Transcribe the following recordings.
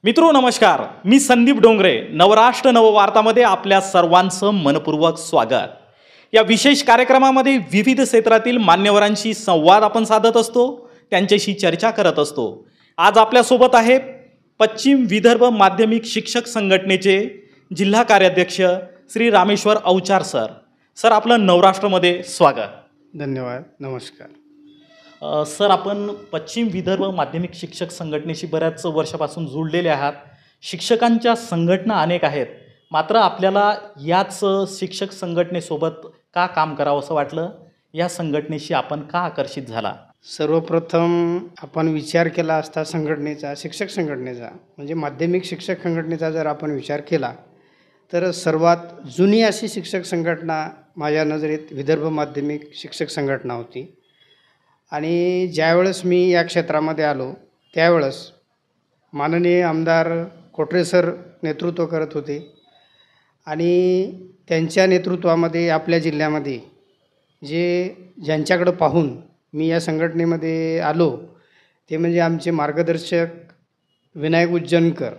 मित्रो नमस्कार, मी संदीप डोंगरे. नवराष्ट्र नववार्तामध्ये आपल्या सर्वांचं मनपूर्वक स्वागत. या विशेष कार्यक्रमामध्ये विविध क्षेत्रातील मान्यवरांशी संवाद आपण साधत असतो, त्यांच्याशी चर्चा करत असतो. आज आपल्यासोबत आहे पश्चिम विदर्भ माध्यमिक शिक्षक संघटनेचे जिल्हा कार्याध्यक्ष श्री रामेश्वर अवचार सर. सर, आपलं नवराष्ट्रमध्ये स्वागत. धन्यवाद. नमस्कार. सर, आपण पश्चिम विदर्भ माध्यमिक शिक्षक संघटनेशी बऱ्याच वर्षापासून जोडलेले आहात. शिक्षकांच्या संघटना अनेक आहेत, मात्र आपल्याला याच शिक्षक संघटनेसोबत का काम करावं असं वाटलं? या संघटनेशी आपण का आकर्षित झाला? सर्वप्रथम आपण विचार केला असता संघटनेचा, शिक्षक संघटनेचा म्हणजे माध्यमिक शिक्षक संघटनेचा जर आपण विचार केला तर सर्वात जुनी अशी शिक्षक संघटना माझ्या नजरेत विदर्भ माध्यमिक शिक्षक संघटना होती. आणि ज्यावेळेस मी या क्षेत्रामध्ये आलो त्यावेळेस माननीय आमदार कोटरे सर नेतृत्व करत होते आणि त्यांच्या नेतृत्वामध्ये आपल्या जिल्ह्यामध्ये ज्यांच्याकडं पाहून मी या संघटनेमध्ये आलो ते म्हणजे आमचे मार्गदर्शक विनायक उज्जैनकर,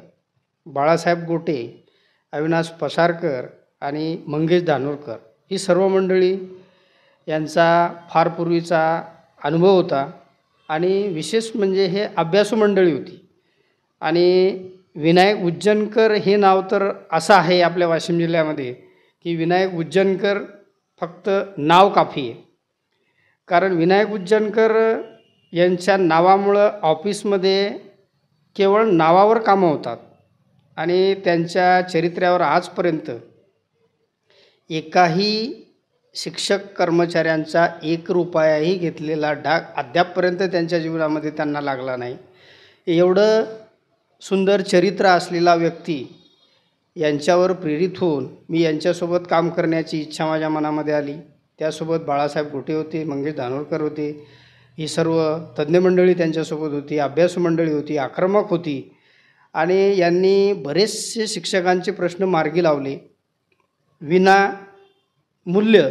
बाळासाहेब गोटे, अविनाश पसारकर आणि मंगेश धानोरकर. ही सर्व मंडळी यांचा फार पूर्वीचा अनुभव होता आणि विशेष म्हणजे हे अभ्यासू मंडळी होती. आणि विनायक उज्जैनकर हे नाव तर असं आहे आपल्या वाशिम जिल्ह्यामध्ये की विनायक उज्जैनकर फक्त नाव काफी आहे. कारण विनायक उज्जैनकर यांच्या नावामुळं ऑफिसमध्ये केवळ नावावर कामं होतात आणि त्यांच्या चरित्र्यावर आजपर्यंत एकाही शिक्षक कर्मचाऱ्यांचा एक रुपयाही घेतलेला डाग अद्यापपर्यंत त्यांच्या जीवनामध्ये त्यांना लागला नाही. एवढं सुंदर चरित्र असलेला व्यक्ती यांच्यावर प्रेरित होऊन मी यांच्यासोबत काम करण्याची इच्छा माझ्या मनामध्ये आली. त्यासोबत बाळासाहेब गोटे होते, मंगेश धानोरकर होते, ही सर्व तज्ज्ञ मंडळी त्यांच्यासोबत होती, अभ्यासू मंडळी होती, आक्रमक होती. आणि यांनी बरेचसे शिक्षकांचे प्रश्न मार्गी लावले. विना मूल्य,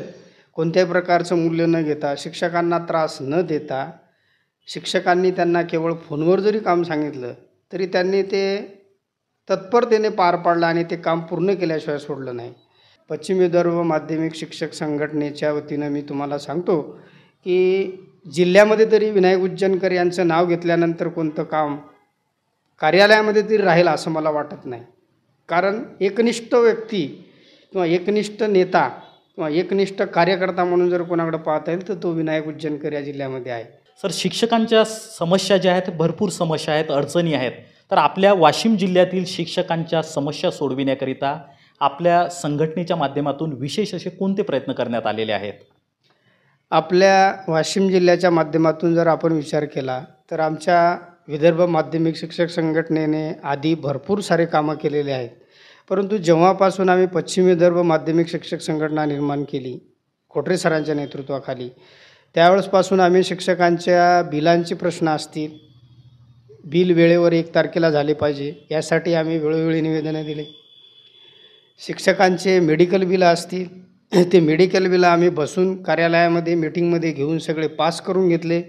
कोणत्याही प्रकारचं मूल्य न घेता, शिक्षकांना त्रास न देता, शिक्षकांनी त्यांना केवळ फोनवर जरी काम सांगितलं तरी त्यांनी ते तत्परतेने पार पाडलं आणि ते काम पूर्ण केल्याशिवाय सोडलं नाही. पश्चिम विदर्भ माध्यमिक शिक्षक संघटनेच्या वतीनं मी तुम्हाला सांगतो की जिल्ह्यामध्ये तरी विनायक उज्जैनकर यांचं नाव घेतल्यानंतर कोणतं काम कार्यालयामध्ये तरी राहील असं मला वाटत नाही. कारण एकनिष्ठ व्यक्ती किंवा एकनिष्ठ नेता किंवा एकनिष्ठ कार्यकर्ता म्हणून जर कोणाकडे पाहता येईल तर तो विनायक उज्जैनकर या जिल्ह्यामध्ये आहे. सर, शिक्षकांच्या समस्या ज्या आहेत, भरपूर समस्या आहेत, अडचणी आहेत. तर आपल्या वाशिम जिल्ह्यातील शिक्षकांच्या समस्या सोडविण्याकरिता आपल्या संघटनेच्या माध्यमातून विशेष असे कोणते प्रयत्न करण्यात आलेले आहेत? आपल्या वाशिम जिल्ह्याच्या माध्यमातून जर आपण विचार केला तर आमच्या विदर्भ माध्यमिक शिक्षक संघटनेने आधी भरपूर सारे कामं केलेले आहेत. परंतु जेव्हापासून आम्ही पश्चिम विदर्भ माध्यमिक शिक्षक संघटना निर्माण केली कोटरे सरांच्या नेतृत्वाखाली, त्यावेळेसपासून आम्ही शिक्षकांच्या बिलांचे प्रश्न असतील, बिल वेळेवर 1 तारखेला झाले पाहिजे यासाठी आम्ही वेळोवेळी निवेदनं दिले. शिक्षकांचे मेडिकल बिलं असतील, ते मेडिकल बिलं आम्ही बसून कार्यालयामध्ये मीटिंगमध्ये घेऊन सगळे पास करून घेतले.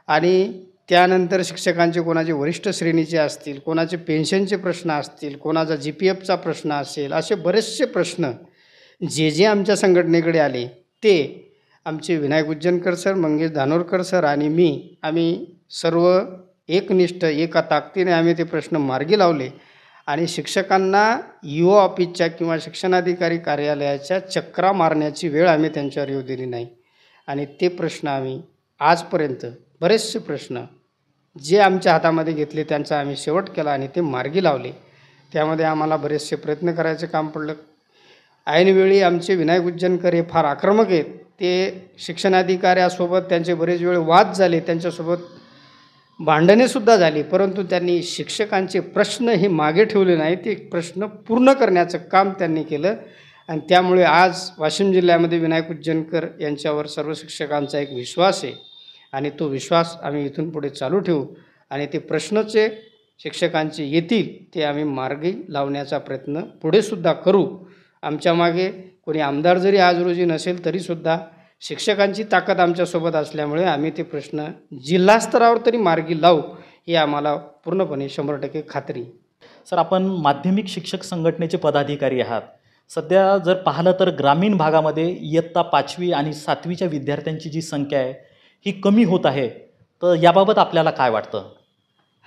आणि त्यानंतर शिक्षकांचे कोणाचे वरिष्ठ श्रेणीचे असतील, कोणाचे पेन्शनचे प्रश्न असतील, कोणाचा GPFचा प्रश्न असेल, असे बरेचसे प्रश्न जे आमच्या संघटनेकडे आले ते आमचे विनायक उज्जैनकर सर, मंगेश धानोरकर सर आणि आम्ही सर्व एकनिष्ठ एका ताकदीने आम्ही ते प्रश्न मार्गी लावले. आणि शिक्षकांना EO ऑफिसच्या किंवा शिक्षणाधिकारी कार्यालयाच्या चक्रा मारण्याची वेळ आम्ही त्यांच्यावर येऊ दिली नाही. आणि ते प्रश्न आम्ही आजपर्यंत बरेचसे प्रश्न जे आमच्या हातामध्ये घेतले त्यांचा आम्ही शेवट केला आणि ते मार्गी लावले. त्यामध्ये आम्हाला बरेचसे प्रयत्न करायचे काम पडलं. ऐनवेळी आमचे विनायक उज्जैनकर हे फार आक्रमक आहेत. ते शिक्षणाधिकाऱ्यासोबत त्यांचे बरेच वेळ वाद झाले, त्यांच्यासोबत भांडणेसुद्धा झाली, परंतु त्यांनी शिक्षकांचे प्रश्न हे मागे ठेवले नाही, ते प्रश्न पूर्ण करण्याचं काम त्यांनी केलं. आणि त्यामुळे आज वाशिम जिल्ह्यामध्ये विनायक उज्जैनकर यांच्यावर सर्व शिक्षकांचा एक विश्वास आहे आणि तो विश्वास आम्ही इथून पुढे चालू ठेवू आणि ते प्रश्नचे शिक्षकांचे येतील ते आम्ही मार्गी लावण्याचा प्रयत्न पुढेसुद्धा करू. आमच्या मागे कोणी आमदार जरी आज रोजी नसेल तरीसुद्धा शिक्षकांची ताकद आमच्यासोबत असल्यामुळे आम्ही ते प्रश्न जिल्हा स्तरावर तरी मार्गी लावू ही आम्हाला पूर्णपणे 100% खात्री. सर, आपण माध्यमिक शिक्षक संघटनेचे पदाधिकारी आहात. सध्या जर पाहिलं तर ग्रामीण भागामध्ये इयत्ता 5वी आणि 7वीच्या विद्यार्थ्यांची जी संख्या आहे ही कमी होत आहे. तर याबाबत आपल्याला काय वाटतं?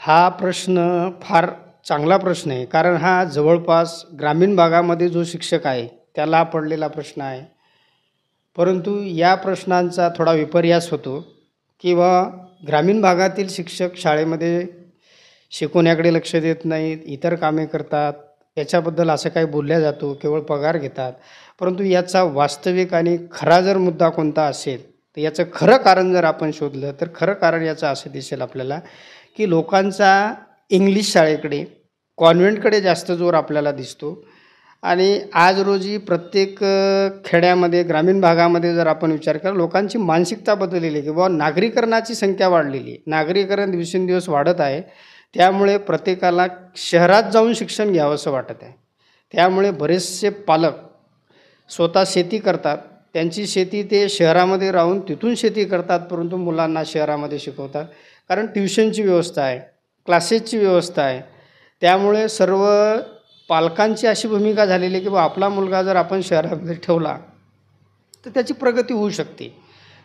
हा प्रश्न फार चांगला प्रश्न आहे, कारण हा जवळपास ग्रामीण भागामध्ये जो शिक्षक आहे त्याला पडलेला प्रश्न आहे. परंतु या प्रश्नांचा थोडा विपर्यास होतो किंवा ग्रामीण भागातील शिक्षक शाळेमध्ये शिकवण्याकडे लक्ष देत नाहीत, इतर कामे करतात, याच्याबद्दल असं काही बोलल्या जातो, केवळ पगार घेतात. परंतु याचा वास्तविक आणि खरा जर मुद्दा कोणता असेल तर याचं खरं कारण जर आपण शोधलं तर खरं कारण याचं असं दिसेल आपल्याला की लोकांचा इंग्लिश शाळेकडे, कॉन्व्हेंटकडे जास्त जोर आपल्याला दिसतो. आणि आज रोजी प्रत्येक खेड्यामध्ये, ग्रामीण भागामध्ये जर आपण विचार केला, लोकांची मानसिकता बदललेली आहे की बाबा नागरीकरणाची संख्या वाढलेली आहे, नागरीकरण दिवसेंदिवस वाढत आहे. त्यामुळे प्रत्येकाला शहरात जाऊन शिक्षण घ्यावंसं वाटत आहे. त्यामुळे बरेचसे पालक स्वतः शेती करतात, त्यांची शेती ते शहरामध्ये राहून तिथून शेती करतात, परंतु मुलांना शहरामध्ये शिकवतात. कारण ट्युशनची व्यवस्था आहे, क्लासेसची व्यवस्था आहे. त्यामुळे सर्व पालकांची अशी भूमिका झालेली आहे की बा आपला मुलगा जर आपण शहरामध्ये ठेवला तर त्याची प्रगती होऊ शकते,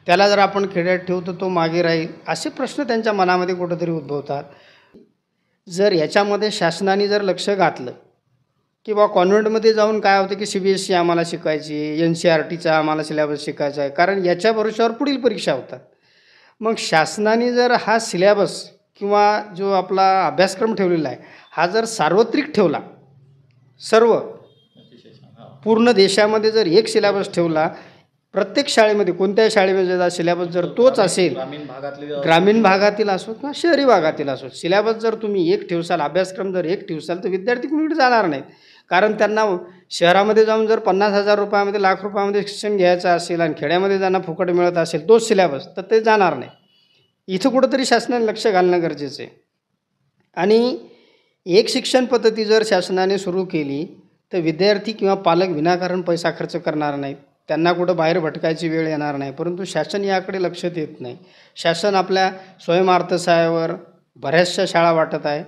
त्याला जर आपण खेड्यात ठेवू तर तो मागे राहील, असे प्रश्न त्यांच्या मनामध्ये कुठंतरी उद्भवतात. जर याच्यामध्ये शासनाने जर लक्ष घातलं की बा कॉन्व्हेंटमध्ये जाऊन काय होतं की CBSE आम्हाला शिकायची, NCERTचा आम्हाला सिलेबस शिकायचा आहे, कारण याच्या भरोश्यावर पुढील परीक्षा होतात. मग शासनाने जर हा सिलेबस किंवा जो आपला अभ्यासक्रम ठेवलेला आहे हा जर सार्वत्रिक ठेवला, सर्व पूर्ण देशामध्ये जर एक सिलेबस ठेवला, प्रत्येक शाळेमध्ये, कोणत्याही शाळेमध्ये जर सिलेबस जर तोच असेल, ग्रामीण भागातील असो किंवा शहरी भागातील असो, सिलेबस जर तुम्ही एक ठेवसाल, अभ्यासक्रम जर एक ठेवसाल तर विद्यार्थी कुणीकडे जाणार नाहीत. कारण त्यांना शहरामध्ये जाऊन जर 50,000 रुपयामध्ये, लाख रुपयामध्ये शिक्षण घ्यायचं असेल आणि खेड्यामध्ये जाणं फुकट मिळत असेल तोच सिलेबस, तर ते जाणार नाही. इथं कुठंतरी शासनाने लक्ष घालणं गरजेचं आहे. आणि एक शिक्षण पद्धती जर शासनाने सुरू केली तर विद्यार्थी किंवा पालक विनाकारण पैसा खर्च करणार नाहीत, त्यांना कुठं बाहेर भटकायची वेळ येणार नाही. परंतु शासन याकडे लक्ष देत नाही. शासन आपल्या स्वयंअर्थसहाय्यावर बऱ्याचशा शाळा वाटत आहे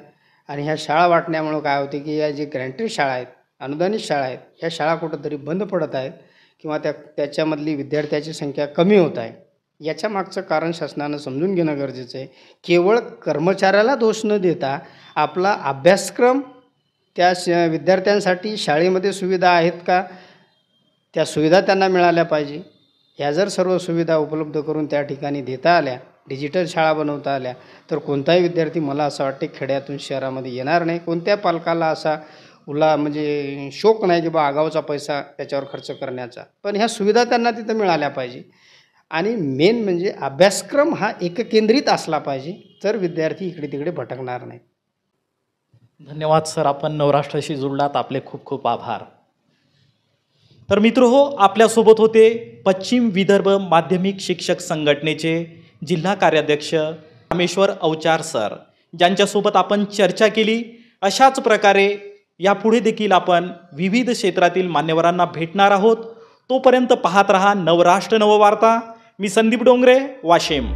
आणि ह्या शाळा वाटण्यामुळं काय होते की या जे ग्रँटेड शाळा आहेत, अनुदानित शाळा आहेत, ह्या शाळा कुठंतरी बंद पडत आहेत किंवा त्याच्यामधली विद्यार्थ्याची संख्या कमी होत आहे. याच्या मागचं कारण शासनानं समजून घेणं गरजेचं आहे. केवळ कर्मचाऱ्याला दोष न देता आपला अभ्यासक्रम, त्या विद्यार्थ्यांसाठी शाळेमध्ये सुविधा आहेत का, त्या सुविधा त्यांना मिळाल्या पाहिजे. ह्या जर सर्व सुविधा उपलब्ध करून त्या ठिकाणी देता आल्या, डिजिटल शाळा बनवता आल्या, तर कोणताही विद्यार्थी, मला असं वाटते, खेड्यातून शहरामध्ये येणार नाही. कोणत्या पालकाला असा म्हणजे शौक नाही की बा आगाऊचा पैसा त्याच्यावर खर्च करण्याचा. पण ह्या सुविधा त्यांना तिथं मिळाल्या पाहिजे. आणि मेन म्हणजे अभ्यासक्रम हा एककेंद्रित असला पाहिजे, तर विद्यार्थी इकडे तिकडे भटकणार नाही. धन्यवाद सर, आपण नवराष्ट्राशी जुळलात, आपले खूप खूप आभार. तर मित्रहो, आपल्यासोबत होते पश्चिम विदर्भ माध्यमिक शिक्षक संघटनेचे जिल्हा कार्याध्यक्ष रामेश्वर अवचार सर, ज्यांच्यासोबत आपण चर्चा केली. अशाच प्रकारे यापुढे देखील आपण विविध क्षेत्रातील मान्यवरांना भेटणार आहोत. तोपर्यंत पाहत रहा नवराष्ट्र नववार्ता. मी संदीप डोंगरे, वाशिम.